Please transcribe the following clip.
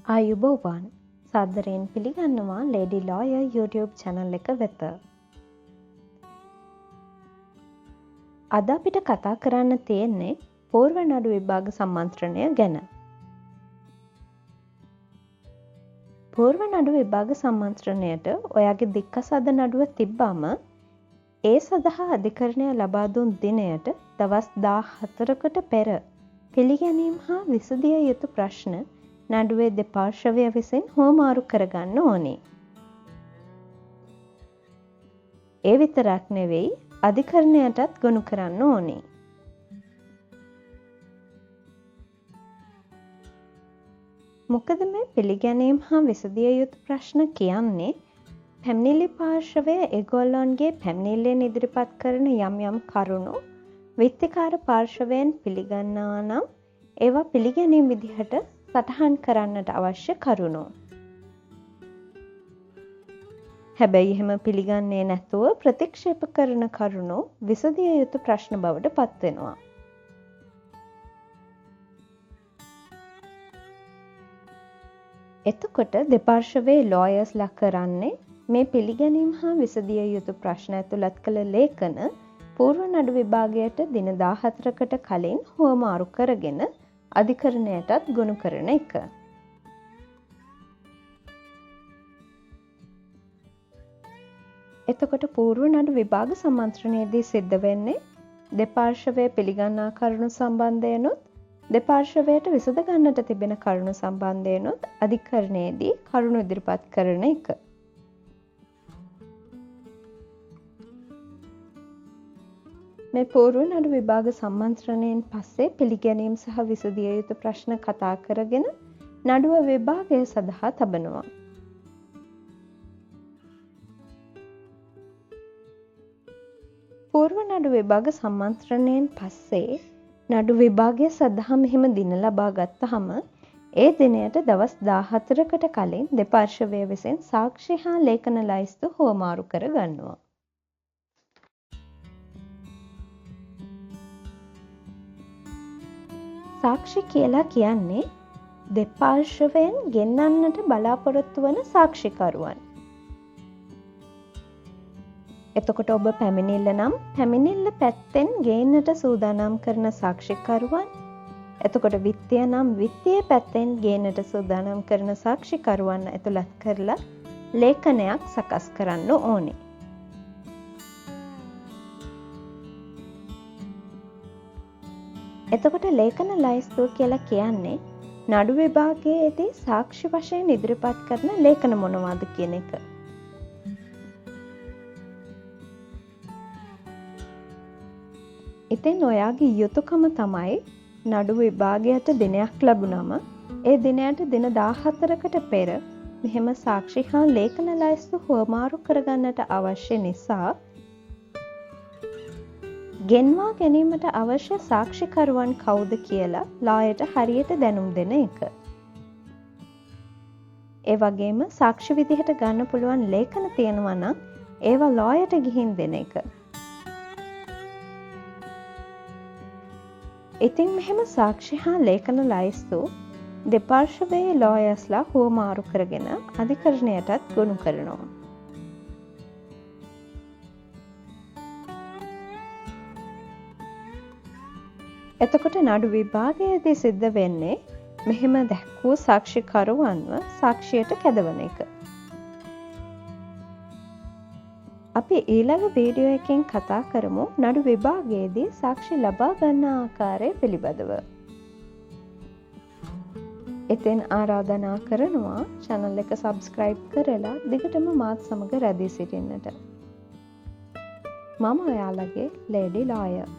ආයුබෝවන් සාදරයෙන් පිළිගන්නවා ලේඩි ලෝයර් YouTube channel එක වෙත. අද අපිට කතා කරන්න තියෙන්නේ පූර්ව නඩු විභාග සම්මන්ත්‍රණය ගැන. පූර්ව නඩු විභාග සම්මන්ත්‍රණයට ඔයාගේ දික්කසාද නඩුව තිබ්බම ඒ සඳහා අධිකරණය ලබා දුන් දිනයට දවස් 14කට පෙර පිළිගැනීම් හා විසඳිය යුතු ප්‍රශ්න නඩුවේ දෙපාර්ශ්වය විසින් හුවමාරු කරගන්න ඕනේ. ඒ විතරක් නෙවෙයි අධිකරණයටත් ගොනු කරන්න ඕනේ. මොකද මේ පිළිගැනීම් හා විසඳිය යුතු ප්‍රශ්න කියන්නේ පැමිණිලි පාර්ශ්වය ඒගොල්ලන්ගේ පැමිණිල්ලෙන් ඉදිරිපත් කරන යම් කරුණු විත්තිකාර පාර්ශ්වයෙන් පිළිගන්නවා නම් ඒවා පිළිගැනීම් විදිහට සටහන් කරන්නට අවශ්‍ය කරුණු. හැබැයි එහෙම පිළිගන්නේ නැතුව ප්‍රතික්ෂේප කරන කරුණු විසඳිය යුතු ප්‍රශ්න බවට පත් වෙනවා. එතකොට දෙපාර්ශ්වයේ ලෝයර්ස්ලා කරන්නේ මේ පිළිගැනීම් හා විසඳිය යුතු ප්‍රශ්න ඇතුළත් කළ ලේඛන පූර්ව නඩු විභාගයට දින 14කට කලින් හුවමාරු කරගෙන අධිකරණයටත් ගොනු කරන එක. එතකොට පූර්ව නඩු විභාග සම්මන්ත්‍රණයේදී සිද්ධ වෙන්නේ දෙපාර්ශ්වයේ පිළිගන්නා කරුණු සම්බන්ධයෙන්ුත් දෙපාර්ශ්වයට විසඳ ගන්නට තිබෙන කරුණු සම්බන්ධයෙන්ුත් අධිකරණයේදී කරුණු ඉදිරිපත් කරන එක. මේ පූර්ව නඩු විභාග සම්මන්ත්‍රණයෙන් පස්සේ පිළිගැනීම් සහ විසඳිය යුතු ප්‍රශ්න කතා කරගෙන නඩුව විභාගය සඳහා තබනවා. පූර්ව නඩු විභාග සම්මන්ත්‍රණයෙන් පස්සේ නඩු විභාගය සඳහා මෙහෙම දින ලබා ගත්තහම ඒ දිනයට දවස් 14කට කලින් දෙපාර්ශ්වය විසින් සාක්ෂි හා ලේඛන ලයිස්තු හුවමාරු කර ගන්නවා. සාක්ෂි කියලා කියන්නේ දෙපාර්ශ්වයෙන් ගෙන්නන්නට බලාපොරොත්තු වන සාක්ෂිකරුවන්. එතකොට ඔබ පැමිණිල්ල නම් පැමිණිල්ල පැත්තෙන් ගේන්නට සූදානම් කරන සාක්ෂිකරුවන්. එතකොට විත්තිය නම් විත්තියේ පැත්තෙන් ගේන්නට සූදානම් කරන සාක්ෂිකරුවන් ඇතුළත් කරලා ලේඛනයක් සකස් කරන්න ඕනේ. එතකොට ලේඛන ලයිස්තුව කියලා කියන්නේ නඩු විභාගයේදී සාක්ෂි වශයෙන් ඉදිරිපත් කරන ලේඛන මොනවාද කියන එක. ඉතින් ඔයාගේ යුතුයකම තමයි නඩු විභාගයට දිනයක් ලැබුණම ඒ දිනයට දින 14කට පෙර මෙහෙම සාක්ෂි හා ලේඛන ලයිස්තු හුවමාරු කරගන්නට අවශ්‍ය නිසා ගෙන්වා ගැනීමට අවශ්‍ය සාක්ෂිකරුවන් කවුද කියලා ලායට හරියට දැනුම් දෙන එක. ඒ වගේම සාක්ෂි විදිහට ගන්න පුළුවන් ලේඛන තියෙනවා නම් ඒවා ලායට ගිහින් දෙන එක. ඉතින් මෙහෙම සාක්ෂි හා ලේඛන ලයිස්තු දෙපාර්ශ්වයේ ලෝයර්ස්ලා හුවමාරු කරගෙන අධිකරණයටත් ගොනු කරනවා. එතකොට නඩු විභාගයේදී සිද්ධ වෙන්නේ මෙහෙම දැක්වූ සාක්ෂිකරුවන්ව සාක්ෂියට කැදවන එක. අපි ඊළඟ වීඩියෝ එකෙන් කතා කරමු නඩු විභාගයේදී සාක්ෂි ලබා ගන්න ආකාරය පිළිබඳව. ඉතින් ආරාධනා කරනවා channel එක subscribe කරලා දිගටම මාත් සමග රැඳී සිටින්නට. මම ඔයාලගේ ලේඩි ලෝයර්.